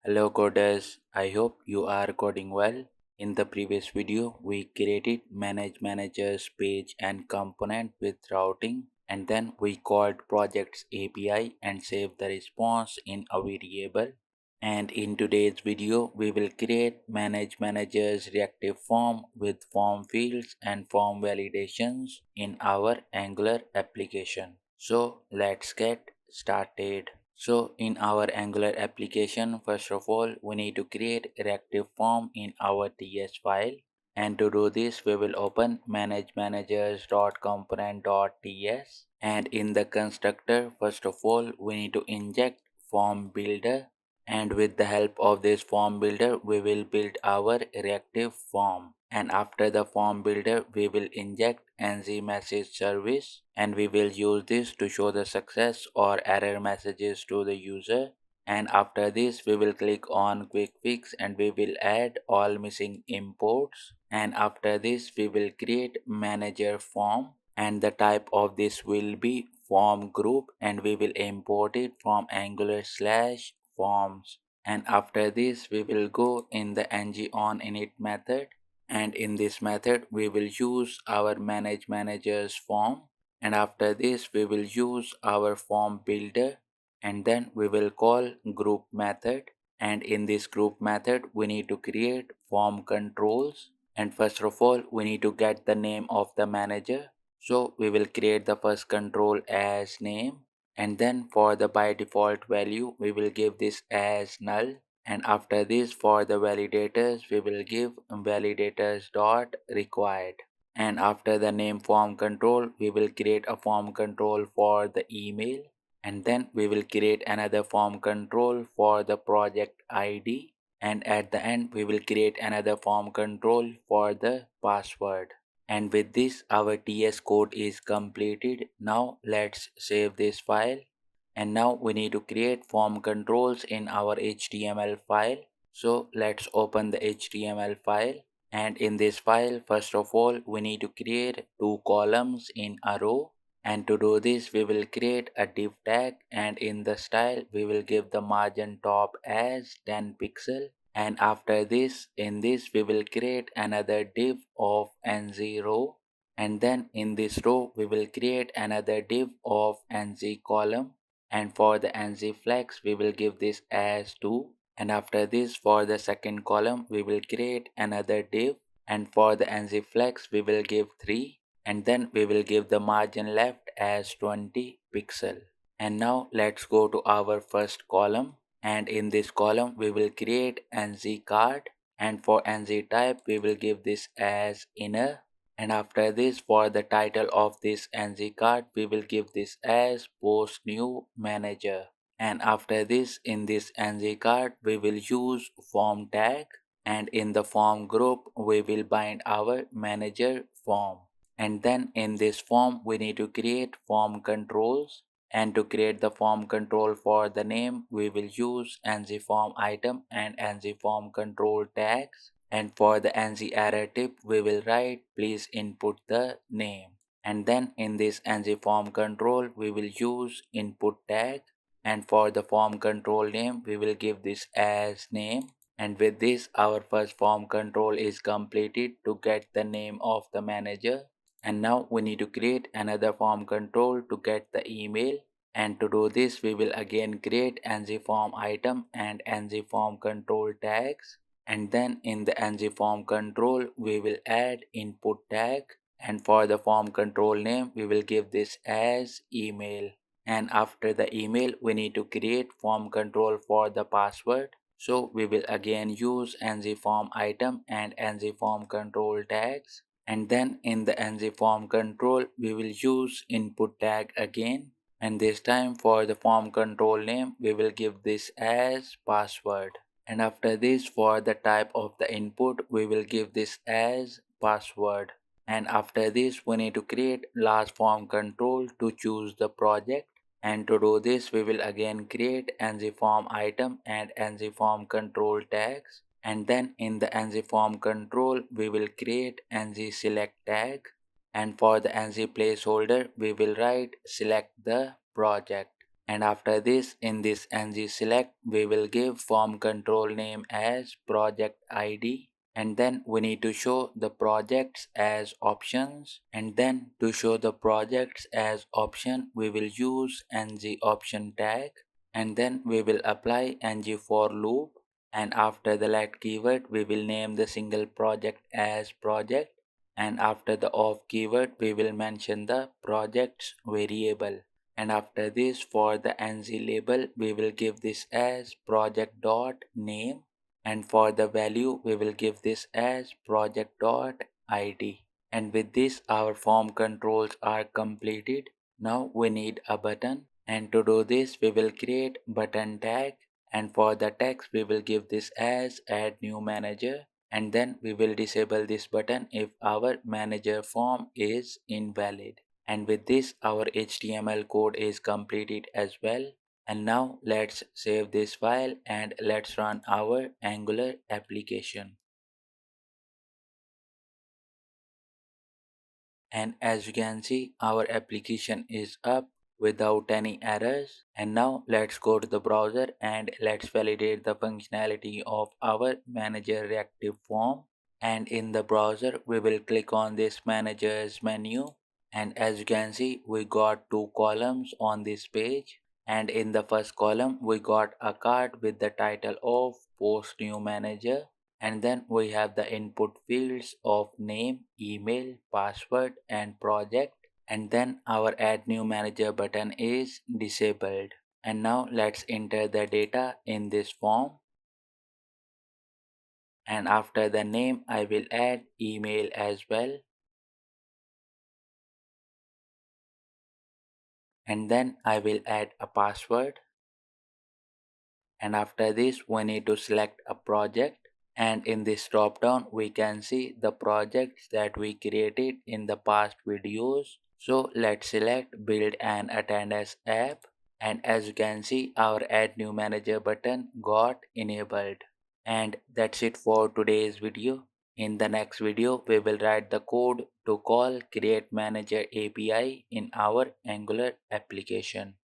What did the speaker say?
Hello coders, I hope you are coding well. In the previous video, we created manage managers page and component with routing, and then we called projects API and saved the response in a variable. And in today's video, we will create manage managers reactive form with form fields and form validations in our Angular application. So let's get started. So in our Angular application, first of all, we need to create a reactive form in our TS file. And to do this, we will open managemanagers.component.ts. And in the constructor, first of all, we need to inject form builder. And with the help of this form builder, we will build our reactive form. And after the form builder, we will inject ng message service, and we will use this to show the success or error messages to the user. And after this, we will click on quick fix and we will add all missing imports. And after this, we will create manager form, and the type of this will be form group, and we will import it from angular/forms. And after this, we will go in the ng-on-init method, and in this method we will use our manage managers form. And after this, we will use our form builder, and then we will call group method. And in this group method, we need to create form controls. And first of all, we need to get the name of the manager. So we will create the first control as name, and then for the by default value, we will give this as null. And after this, for the validators, we will give validators dot required. And after the name form control, we will create a form control for the email, and then we will create another form control for the project ID, and at the end we will create another form control for the password. And with this, our TS code is completed. Now let's save this file. And now we need to create form controls in our HTML file. So let's open the HTML file. And in this file, first of all, we need to create two columns in a row. And to do this, we will create a div tag, and in the style, we will give the margin top as 10 pixel. And after this, in this, we will create another div of ng row. And then in this row, we will create another div of ng column. And for the ng flex, we will give this as 2. And after this, for the second column, we will create another div, and for the ng flex, we will give 3. And then we will give the margin left as 20 pixel. And now let's go to our first column, and in this column we will create ng card, and for ng type we will give this as inner. And after this, for the title of this ng card, we will give this as post new manager. And after this, in this ng card, we will use form tag, and in the form group we will bind our manager form. And then in this form, we need to create form controls. And to create the form control for the name, we will use ng form item and ng form control tags. And for the ng error tip, we will write please input the name. And then in this ng form control, we will use input tag. And for the form control name, we will give this as name. And with this, our first form control is completed to get the name of the manager. And now we need to create another form control to get the email. And to do this, we will again create ng form item and ng form control tags. And then in the ng form control, we will add input tag. And for the form control name, we will give this as email. And after the email, we need to create form control for the password. So we will again use ng form item and ng form control tags. And then in the ng form control, we will use input tag again. And this time for the form control name, we will give this as password. And after this, for the type of the input, we will give this as password. And after this, we need to create last form control to choose the project. And to do this, we will again create ng form item and ng form control tags. And then in the ng form control, we will create ng select tag. And for the ng placeholder, we will write select the project. And after this, in this ng select, we will give form control name as project id, and then we need to show the projects as options, and then to show the projects as option we will use ng option tag, and then we will apply ng for loop, and after the let keyword we will name the single project as project, and after the of keyword we will mention the projects variable. And after this, for the ng label we will give this as project dot name, and for the value we will give this as project dot id. And with this our form controls are completed. Now we need a button, and to do this we will create button tag, and for the text we will give this as add new manager, and then we will disable this button if our manager form is invalid. And with this our HTML code is completed as well. And now let's save this file and let's run our Angular application. And as you can see, our application is up without any errors. And now let's go to the browser and let's validate the functionality of our Manager Reactive Form. And in the browser we will click on this managers menu, and as you can see we got two columns on this page, and in the first column we got a card with the title of post new manager, and then we have the input fields of name, email, password and project, and then our add new manager button is disabled. And now let's enter the data in this form, and after the name I will add email as well, and then I will add a password, and after this we need to select a project, and in this drop down we can see the projects that we created in the past videos. So let's select build an attendance app, and as you can see our add new manager button got enabled. And that's it for today's video. In the next video we will write the code to call create manager API in our Angular application.